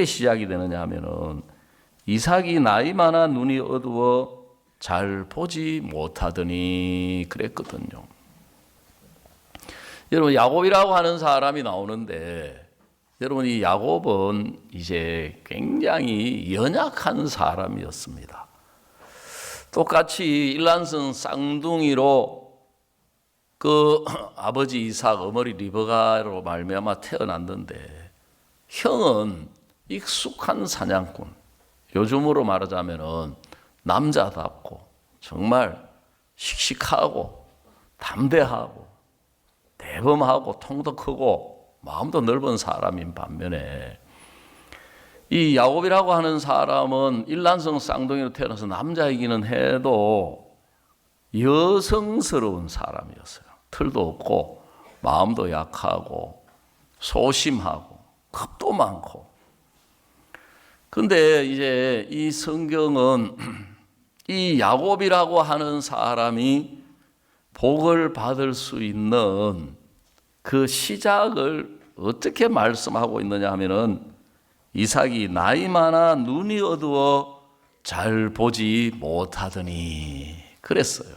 시작이 되느냐 하면은 이삭이 나이 많아 눈이 어두워 잘 보지 못하더니 그랬거든요. 여러분, 야곱이라고 하는 사람이 나오는데, 여러분, 이 야곱은 이제 굉장히 연약한 사람이었습니다. 똑같이 일란성 쌍둥이로 그 아버지 이삭, 어머니 리브가로 말미암아 태어났는데, 형은 익숙한 사냥꾼, 요즘으로 말하자면은 남자답고 정말 씩씩하고 담대하고 대범하고 통도 크고 마음도 넓은 사람인 반면에, 이 야곱이라고 하는 사람은 일란성 쌍둥이로 태어나서 남자이기는 해도 여성스러운 사람이었어요. 털도 없고 마음도 약하고 소심하고 겁도 많고. 근데 이제 이 성경은 이 야곱이라고 하는 사람이 복을 받을 수 있는 그 시작을 어떻게 말씀하고 있느냐 하면은, 이삭이 나이 많아 눈이 어두워 잘 보지 못하더니 그랬어요.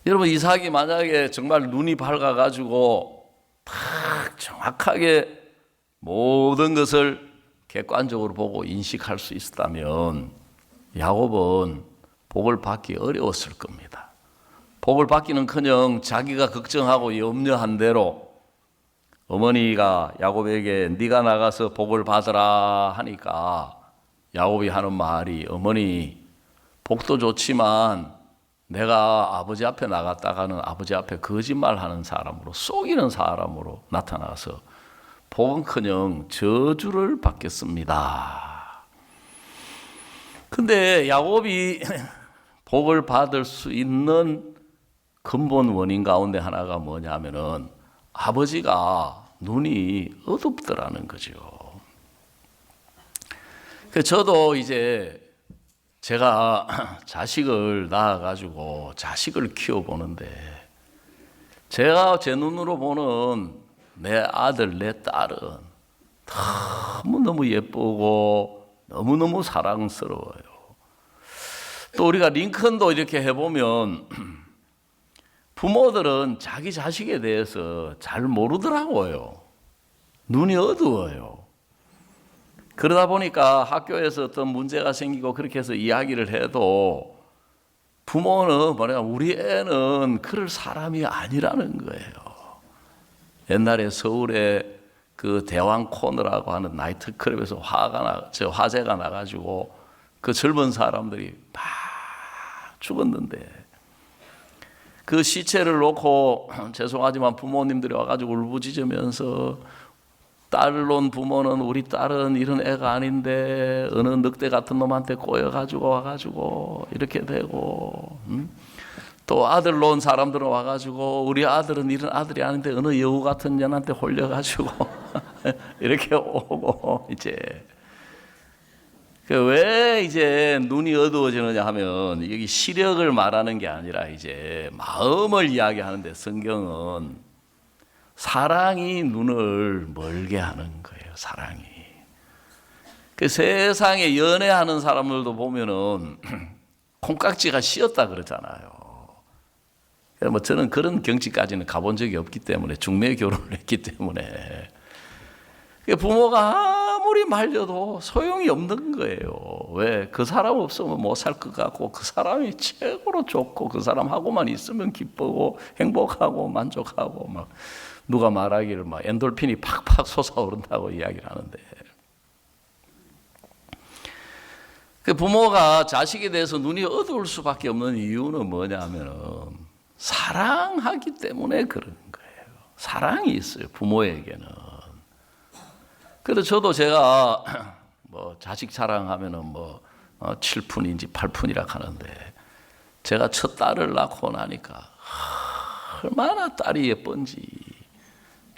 여러분, 이삭이 만약에 정말 눈이 밝아가지고 딱 정확하게 모든 것을 객관적으로 보고 인식할 수 있었다면 야곱은 복을 받기 어려웠을 겁니다. 복을 받기는커녕 자기가 걱정하고 염려한 대로 어머니가 야곱에게 네가 나가서 복을 받으라 하니까 야곱이 하는 말이, 어머니, 복도 좋지만 내가 아버지 앞에 나갔다가는 아버지 앞에 거짓말하는 사람으로, 속이는 사람으로 나타나서 복은커녕 저주를 받겠습니다. 근데 야곱이 복을 받을 수 있는 근본 원인 가운데 하나가 뭐냐면은 아버지가 눈이 어둡더라는 거죠. 저도 이제 제가 자식을 낳아가지고 자식을 키워보는데, 제가 제 눈으로 보는 내 아들, 내 딸은 너무너무 예쁘고 너무너무 사랑스러워요. 또 우리가 링컨도 이렇게 해보면 부모들은 자기 자식에 대해서 잘 모르더라고요. 눈이 어두워요. 그러다 보니까 학교에서 어떤 문제가 생기고 그렇게 해서 이야기를 해도 부모는 우리 애는 그럴 사람이 아니라는 거예요. 옛날에 서울에 그 대왕 코너라고 하는 나이트클럽에서 화재가 나가지고 그 젊은 사람들이 막 죽었는데, 그 시체를 놓고 죄송하지만 부모님들이 와가지고 울부짖으면서, 딸을 놓은 부모는 우리 딸은 이런 애가 아닌데 어느 늑대 같은 놈한테 꼬여가지고 와가지고 이렇게 되고, 또 아들 놓은 사람들은 와가지고 우리 아들은 이런 아들이 아닌데 어느 여우 같은 년한테 홀려가지고 이렇게 오고, 이제 왜 이제 눈이 어두워지느냐 하면, 여기 시력을 말하는 게 아니라 이제 마음을 이야기하는데, 성경은 사랑이 눈을 멀게 하는 거예요. 사랑이. 그 세상에 연애하는 사람들도 보면은 콩깍지가 씌었다 그러잖아요. 뭐 저는 그런 경지까지는 가본 적이 없기 때문에, 중매 결혼을 했기 때문에 부모가 아무리 말려도 소용이 없는 거예요. 왜? 그 사람 없으면 못 살 것 같고, 그 사람이 최고로 좋고, 그 사람하고만 있으면 기쁘고 행복하고 만족하고, 막 누가 말하기를 막 엔돌핀이 팍팍 솟아오른다고 이야기를 하는데, 그 부모가 자식에 대해서 눈이 어두울 수밖에 없는 이유는 뭐냐면은 사랑하기 때문에 그런 거예요. 사랑이 있어요, 부모에게는. 그래도 저도 제가 뭐 자식 사랑하면은 7푼인지 8푼이라 하는데, 제가 첫 딸을 낳고 나니까 얼마나 딸이 예쁜지.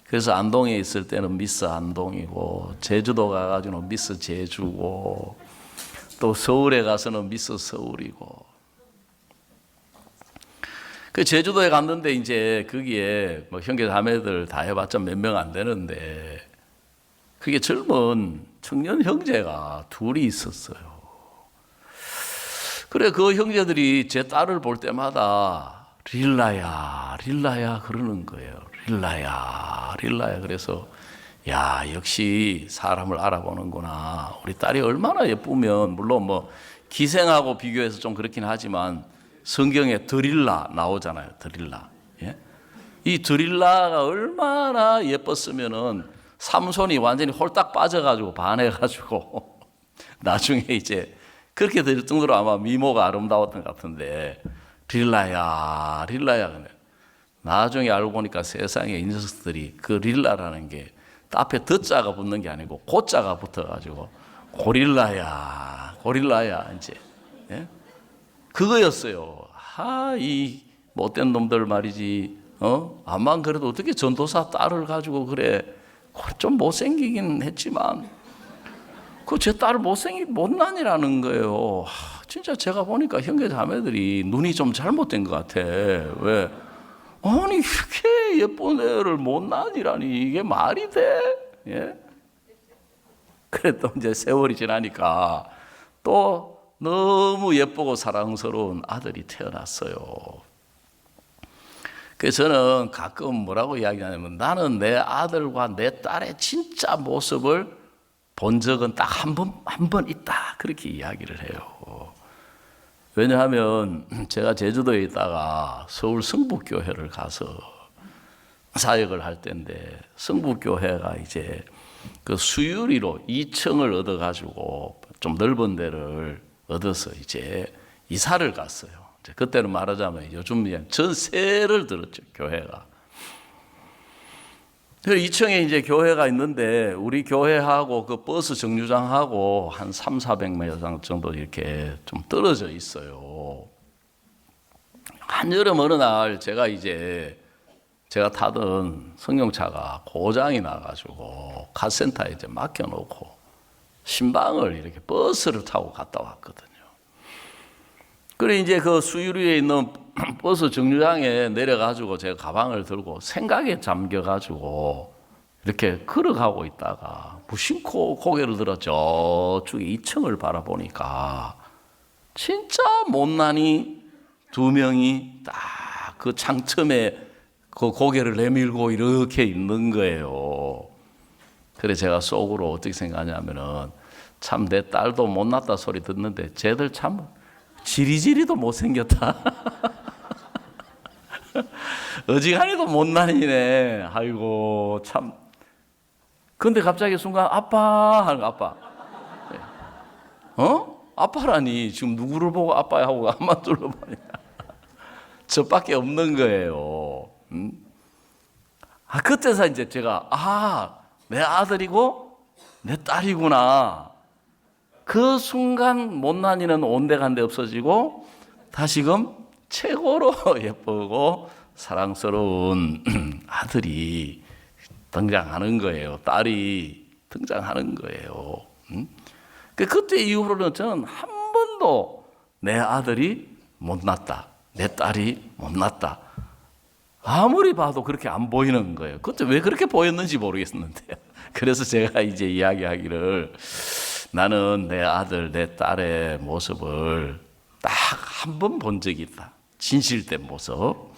그래서 안동에 있을 때는 미스 안동이고, 제주도 가가지고는 미스 제주고, 또 서울에 가서는 미스 서울이고. 그 제주도에 갔는데 이제 거기에 형제 자매들 다 해봤자 몇 명 안 되는데, 그게 젊은 청년 형제가 둘이 있었어요. 그래, 그 형제들이 제 딸을 볼 때마다 릴라야, 릴라야 그러는 거예요. 릴라야, 릴라야. 그래서 야, 역시 사람을 알아보는구나. 우리 딸이 얼마나 예쁘면, 물론 뭐 기생하고 비교해서 좀 그렇긴 하지만 성경에 드릴라 나오잖아요. 드릴라. 예? 이 드릴라가 얼마나 예뻤으면은 삼손이 완전히 홀딱 빠져가지고 반해가지고 나중에 이제 그렇게 될 정도로 아마 미모가 아름다웠던 것 같은데, 릴라야, 릴라야. 나중에 알고 보니까 세상에 이 녀석들이 그 릴라라는 게 앞에 더자가 붙는 게 아니고 고자가 붙어가지고 고릴라야, 고릴라야 이제. 예? 그거였어요. 이 못된 놈들 말이지. 암만 그래도 어떻게 전도사 딸을 가지고 그래. 좀 못생기긴 했지만 그 제 딸 못난이라는 거예요. 진짜 제가 보니까 형제 자매들이 눈이 좀 잘못된 것 같아. 왜? 아니 이렇게 예쁜 애를 못난이라니 이게 말이 돼? 예? 그래 또 이제 세월이 지나니까 또 너무 예쁘고 사랑스러운 아들이 태어났어요. 그래서 저는 가끔 뭐라고 이야기하냐면 나는 내 아들과 내 딸의 진짜 모습을 본 적은 딱 한 번 있다. 그렇게 이야기를 해요. 왜냐하면 제가 제주도에 있다가 서울 성북교회를 가서 사역을 할 때인데 성북교회가 이제 그 수유리로 2층을 얻어가지고 좀 넓은 데를 얻어서 이제 이사를 갔어요. 그때는 말하자면 요즘 전세를 들었죠, 교회가. 2층에 이제 교회가 있는데 우리 교회하고 그 버스 정류장하고 한 300~400m 정도 이렇게 좀 떨어져 있어요. 한여름 어느 날 제가 타던 승용차가 고장이 나가지고 카센터에 이제 맡겨놓고 신방을 이렇게 버스를 타고 갔다 왔거든요. 그래 이제 그 수유리에 있는 버스 정류장에 내려가지고 제가 가방을 들고 생각에 잠겨가지고 이렇게 걸어가고 있다가 무심코 고개를 들어 저쪽에 2층을 바라보니까 진짜 못난이 두 명이 딱 그 창틈에 그 고개를 내밀고 이렇게 있는 거예요. 그래 제가 속으로 어떻게 생각하냐면은 참 내 딸도 못났다 소리 듣는데 쟤들 참 지리지리도 못생겼다. 어지간히도 못난이네. 아이고 참. 근데 갑자기 순간 아빠 하는 거 아빠. 아빠라니 지금 누구를 보고 아빠야 하고 가만 둘러보니까 저밖에 없는 거예요. 그때서 이제 제가 내 아들이고 내 딸이구나. 그 순간 못난이는 온데간데 없어지고 다시금 최고로 예쁘고 사랑스러운 아들이 등장하는 거예요. 딸이 등장하는 거예요. 그때 이후로는 저는 한 번도 내 아들이 못났다, 내 딸이 못났다, 아무리 봐도 그렇게 안 보이는 거예요. 그때 왜 그렇게 보였는지 모르겠는데요. 그래서 제가 이제 이야기하기를 나는 내 아들, 내 딸의 모습을 딱 한 번 본 적이 있다. 진실된 모습.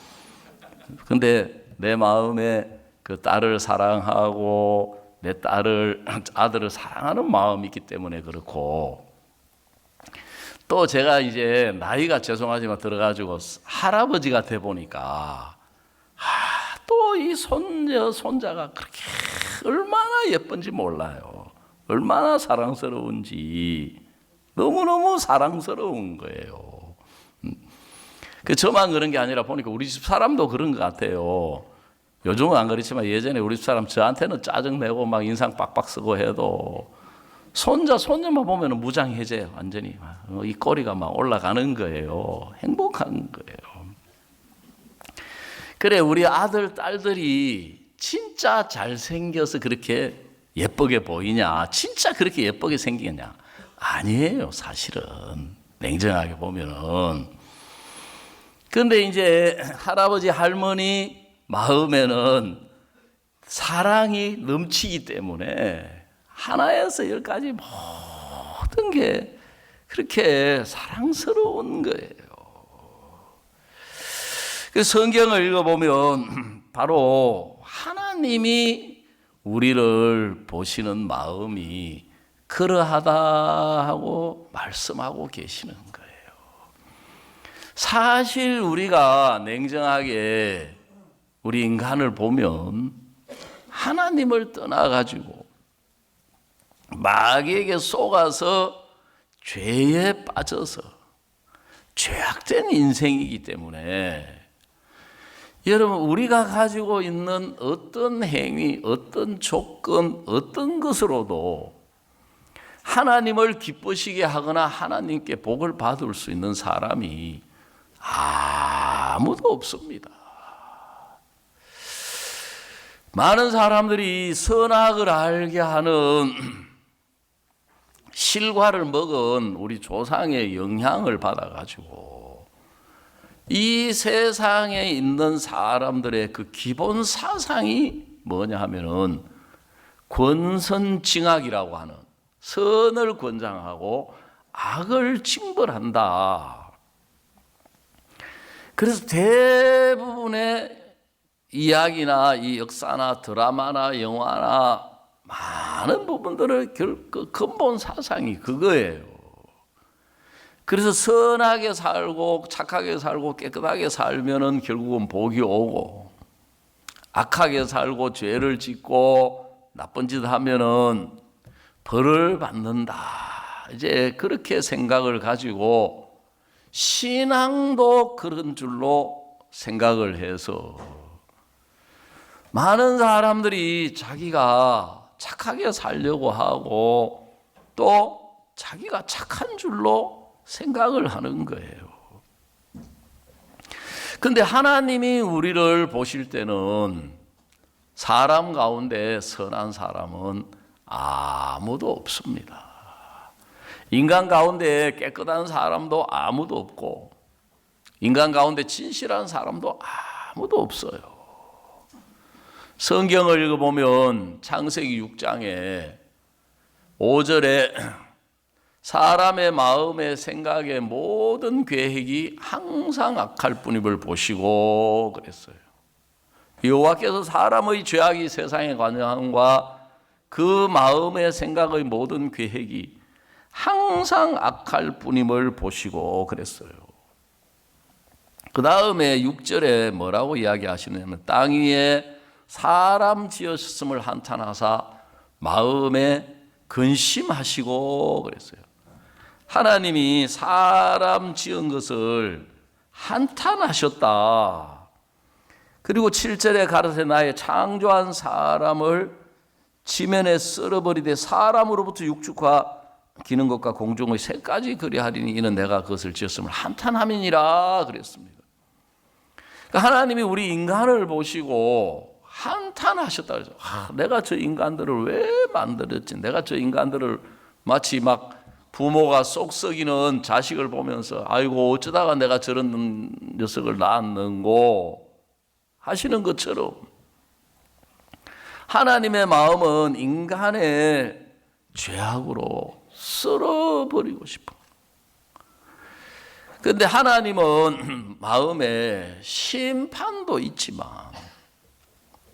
근데 내 마음에 그 딸을 사랑하고 내 아들을 사랑하는 마음이 있기 때문에 그렇고, 또 제가 이제 나이가 죄송하지만 들어가지고 할아버지가 돼 보니까 또 이 손자가 그렇게 얼마나 예쁜지 몰라요. 얼마나 사랑스러운지 너무너무 사랑스러운 거예요. 저만 그런 게 아니라 보니까 우리 집 사람도 그런 것 같아요. 요즘은 안 그렇지만 예전에 우리 집 사람 저한테는 짜증내고 막 인상 빡빡 쓰고 해도 손녀만 보면 무장해제요. 완전히 이 꼬리가 막 올라가는 거예요. 행복한 거예요. 그래 우리 아들 딸들이 진짜 잘생겨서 그렇게 예쁘게 보이냐, 진짜 그렇게 예쁘게 생기냐? 아니에요. 사실은 냉정하게 보면은. 근데 이제 할아버지 할머니 마음에는 사랑이 넘치기 때문에 하나에서 열까지 모든 게 그렇게 사랑스러운 거예요. 그 성경을 읽어보면 바로 하나님이 우리를 보시는 마음이 그러하다 하고 말씀하고 계시는 거예요. 사실 우리가 냉정하게 우리 인간을 보면 하나님을 떠나가지고 마귀에게 속아서 죄에 빠져서 죄악된 인생이기 때문에 여러분, 우리가 가지고 있는 어떤 행위, 어떤 조건, 어떤 것으로도 하나님을 기쁘시게 하거나 하나님께 복을 받을 수 있는 사람이 아무도 없습니다. 많은 사람들이 선악을 알게 하는 실과를 먹은 우리 조상의 영향을 받아가지고 이 세상에 있는 사람들의 그 기본 사상이 뭐냐 하면은 권선징악이라고 하는 선을 권장하고 악을 징벌한다. 그래서 대부분의 이야기나 이 역사나 드라마나 영화나 많은 부분들의 근본 사상이 그거예요. 그래서 선하게 살고 착하게 살고 깨끗하게 살면은 결국은 복이 오고, 악하게 살고 죄를 짓고 나쁜 짓 하면은 벌을 받는다. 이제 그렇게 생각을 가지고 신앙도 그런 줄로 생각을 해서 많은 사람들이 자기가 착하게 살려고 하고 또 자기가 착한 줄로 생각을 하는 거예요. 근데 하나님이 우리를 보실 때는 사람 가운데 선한 사람은 아무도 없습니다. 인간 가운데 깨끗한 사람도 아무도 없고 인간 가운데 진실한 사람도 아무도 없어요. 성경을 읽어보면 창세기 6장에 5절에 사람의 마음의 생각의 모든 계획이 항상 악할 뿐임을 보시고 그랬어요. 여호와께서 사람의 죄악이 세상에 관여함과 그 마음의 생각의 모든 계획이 항상 악할 뿐임을 보시고 그랬어요. 그 다음에 6절에 뭐라고 이야기하시냐면 땅 위에 사람 지으셨음을 한탄하사 마음에 근심하시고 그랬어요. 하나님이 사람 지은 것을 한탄하셨다. 그리고 7절에 가라사대 나의 창조한 사람을 지면에 썰어버리되 사람으로부터 육축화 기는 것과 공중의 새 가지 그리하리니 이는 내가 그것을 지었음을 한탄함이니라 그랬습니다. 그러니까 하나님이 우리 인간을 보시고 한탄하셨다 그래서 내가 저 인간들을 왜 만들었지? 내가 저 인간들을 마치 막 부모가 속 썩이는 자식을 보면서 아이고 어쩌다가 내가 저런 녀석을 낳았는고 하시는 것처럼 하나님의 마음은 인간의 죄악으로 썰어버리고 싶어. 그런데 하나님은 마음에 심판도 있지만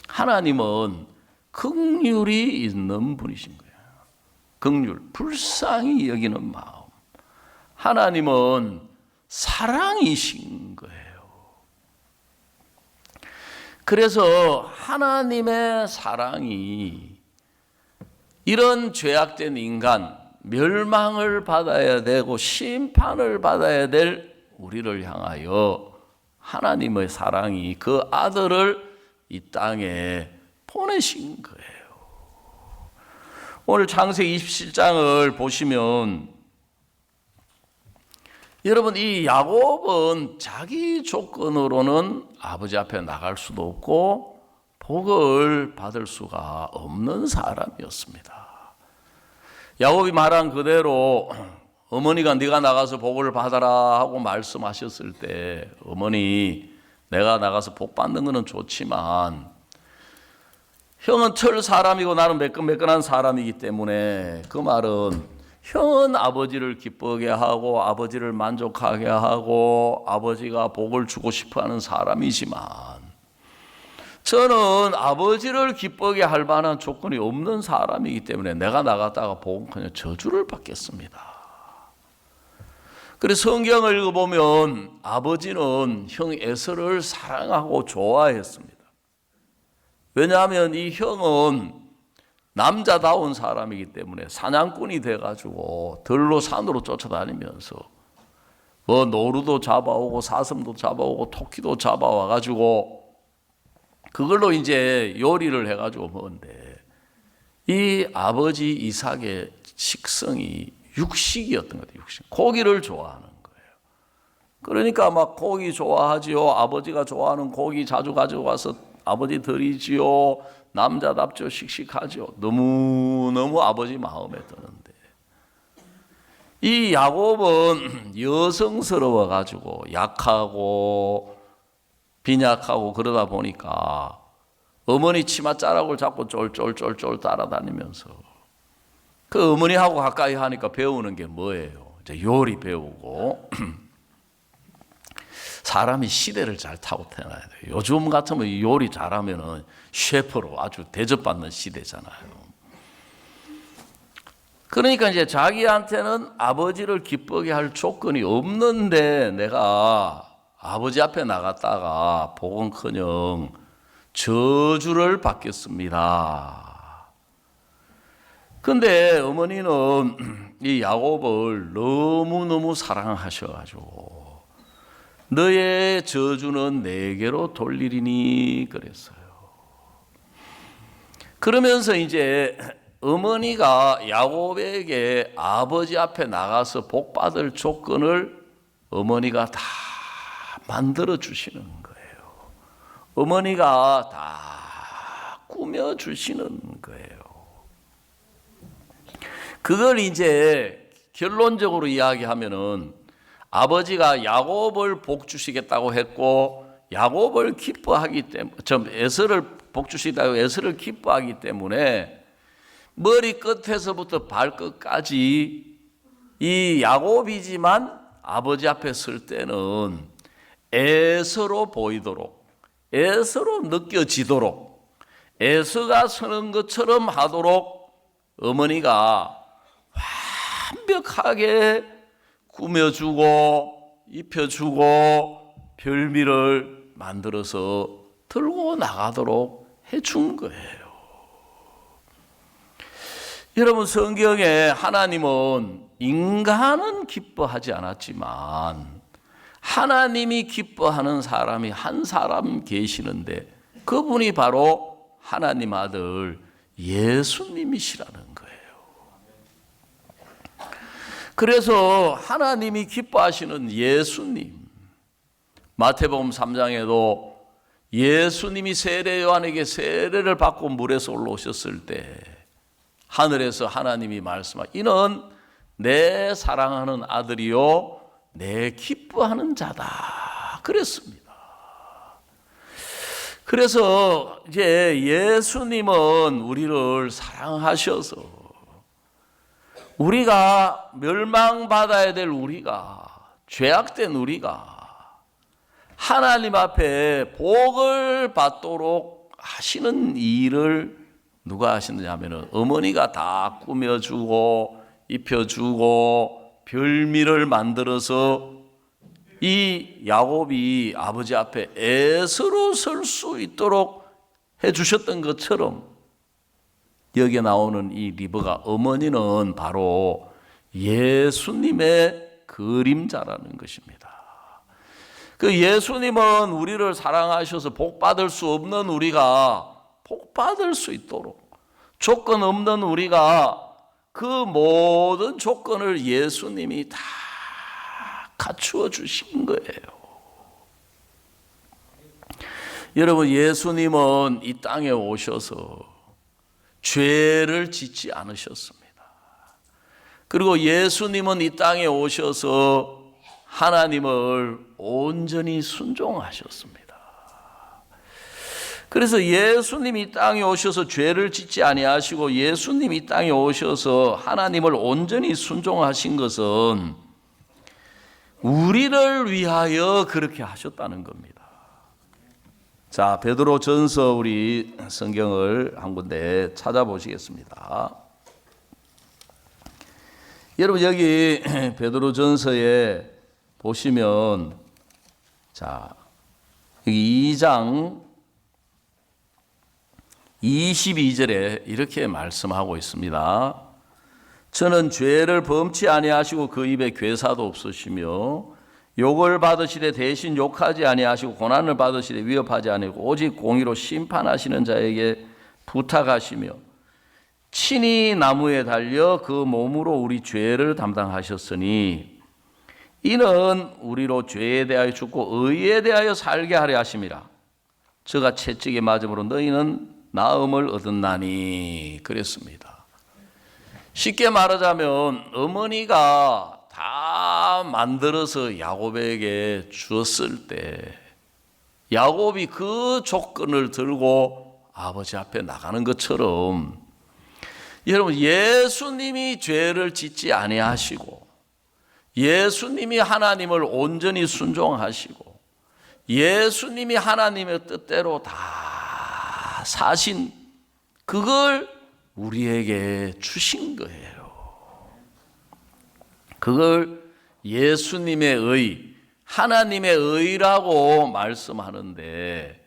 하나님은 긍휼이 있는 분이신 거예요. 긍휼, 불쌍히 여기는 마음. 하나님은 사랑이신 거예요. 그래서 하나님의 사랑이 이런 죄악된 인간, 멸망을 받아야 되고 심판을 받아야 될 우리를 향하여 하나님의 사랑이 그 아들을 이 땅에 보내신 거예요. 오늘 창세기 27장을 보시면 여러분 이 야곱은 자기 조건으로는 아버지 앞에 나갈 수도 없고 복을 받을 수가 없는 사람이었습니다. 야곱이 말한 그대로 어머니가 네가 나가서 복을 받아라 하고 말씀하셨을 때 어머니 내가 나가서 복 받는 것은 좋지만 형은 철 사람이고 나는 매끈매끈한 사람이기 때문에 그 말은 형은 아버지를 기쁘게 하고 아버지를 만족하게 하고 아버지가 복을 주고 싶어하는 사람이지만 저는 아버지를 기쁘게 할 만한 조건이 없는 사람이기 때문에 내가 나갔다가 복은커녕 저주를 받겠습니다. 그래서 성경을 읽어보면 아버지는 형 에서를 사랑하고 좋아했습니다. 왜냐하면 이 형은 남자다운 사람이기 때문에 사냥꾼이 돼가지고 들로 산으로 쫓아다니면서 뭐 노루도 잡아오고 사슴도 잡아오고 토끼도 잡아와가지고 그걸로 이제 요리를 해가지고 먹는데 이 아버지 이삭의 식성이 육식이었던 것 같아요. 육식. 고기를 좋아하는 거예요. 그러니까 막 고기 좋아하지요. 아버지가 좋아하는 고기 자주 가지고 와서 아버지 드리지요. 남자답죠. 씩씩하죠. 너무너무 아버지 마음에 드는데 이 야곱은 여성스러워 가지고 약하고 빈약하고 그러다 보니까 어머니 치맛자락을 잡고 쫄쫄쫄쫄 따라다니면서 그 어머니하고 가까이 하니까 배우는 게 뭐예요? 이제 요리 배우고 사람이 시대를 잘 타고 태어나야 돼요. 요즘 같으면 요리 잘하면은 셰프로 아주 대접받는 시대잖아요. 그러니까 이제 자기한테는 아버지를 기쁘게 할 조건이 없는데 내가 아버지 앞에 나갔다가 복은커녕 저주를 받겠습니다. 근데 어머니는 이 야곱을 너무너무 사랑하셔가지고 너의 저주는 내게로 돌리리니 그랬어요. 그러면서 이제 어머니가 야곱에게 아버지 앞에 나가서 복 받을 조건을 어머니가 다 만들어 주시는 거예요. 어머니가 다 꾸며 주시는 거예요. 그걸 이제 결론적으로 이야기하면은 아버지가 야곱을 복 주시겠다고 했고 야곱을 기뻐하기 때문에 에서를 복 주시다고 에서를 기뻐하기 때문에 머리 끝에서부터 발끝까지 이 야곱이지만 아버지 앞에 설 때는 에서로 보이도록 에서로 느껴지도록 에서가 서는 것처럼 하도록 어머니가 완벽하게 꾸며주고 입혀주고 별미를 만들어서 들고 나가도록 해준 거예요. 여러분 성경에 하나님은 인간은 기뻐하지 않았지만 하나님이 기뻐하는 사람이 한 사람 계시는데 그분이 바로 하나님 아들 예수님이시라는 거예요. 그래서 하나님이 기뻐하시는 예수님, 마태복음 3장에도 예수님이 세례 요한에게 세례를 받고 물에서 올라오셨을 때 하늘에서 하나님이 말씀하시고 이는 내 사랑하는 아들이요 내 기뻐하는 자다 그랬습니다. 그래서 이제 예수님은 우리를 사랑하셔서 우리가 멸망받아야 될 우리가 죄악된 우리가 하나님 앞에 복을 받도록 하시는 일을 누가 하시느냐 하면 어머니가 다 꾸며주고 입혀주고 별미를 만들어서 이 야곱이 아버지 앞에 에서로 설 수 있도록 해주셨던 것처럼 여기에 나오는 이 리브가 어머니는 바로 예수님의 그림자라는 것입니다. 그 예수님은 우리를 사랑하셔서 복 받을 수 없는 우리가 복 받을 수 있도록 조건 없는 우리가 그 모든 조건을 예수님이 다 갖추어 주신 거예요. 여러분 예수님은 이 땅에 오셔서 죄를 짓지 않으셨습니다. 그리고 예수님은 이 땅에 오셔서 하나님을 온전히 순종하셨습니다. 그래서 예수님이 땅에 오셔서 죄를 짓지 아니하시고 예수님이 땅에 오셔서 하나님을 온전히 순종하신 것은 우리를 위하여 그렇게 하셨다는 겁니다. 자, 베드로전서 우리 성경을 한 군데 찾아보시겠습니다. 여러분 여기 베드로전서에 보시면 자, 여기 2장 22절에 이렇게 말씀하고 있습니다. 저는 죄를 범치 아니하시고 그 입에 괴사도 없으시며 욕을 받으시되 대신 욕하지 아니하시고 고난을 받으시되 위협하지 아니하고 오직 공의로 심판하시는 자에게 부탁하시며 친히 나무에 달려 그 몸으로 우리 죄를 담당하셨으니 이는 우리로 죄에 대하여 죽고 의에 대하여 살게 하려 하심이라. 저가 채찍에 맞음으로 너희는 나음을 얻었나니 그랬습니다. 쉽게 말하자면 어머니가 다 만들어서 야곱에게 주었을 때 야곱이 그 조건을 들고 아버지 앞에 나가는 것처럼 여러분 예수님이 죄를 짓지 아니하시고 예수님이 하나님을 온전히 순종하시고 예수님이 하나님의 뜻대로 다 사신 그걸 우리에게 주신 거예요. 그걸 예수님의 의, 하나님의 의라고 말씀하는데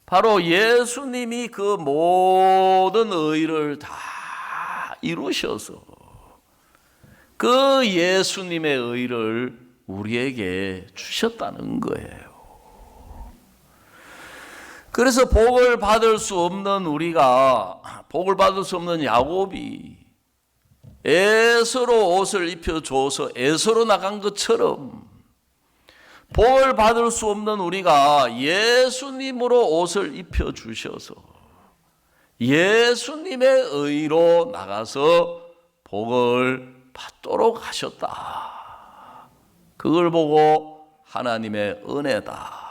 바로 예수님이 그 모든 의를 다 이루셔서 그 예수님의 의를 우리에게 주셨다는 거예요. 그래서 복을 받을 수 없는 우리가, 복을 받을 수 없는 야곱이 에서로 옷을 입혀줘서 에서로 나간 것처럼 복을 받을 수 없는 우리가 예수님으로 옷을 입혀주셔서 예수님의 의로 나가서 복을 받도록 하셨다. 그걸 보고 하나님의 은혜다.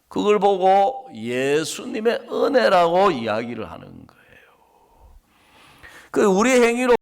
그걸 보고 예수님의 은혜라고 이야기를 하는 거예요. 그 우리 행위로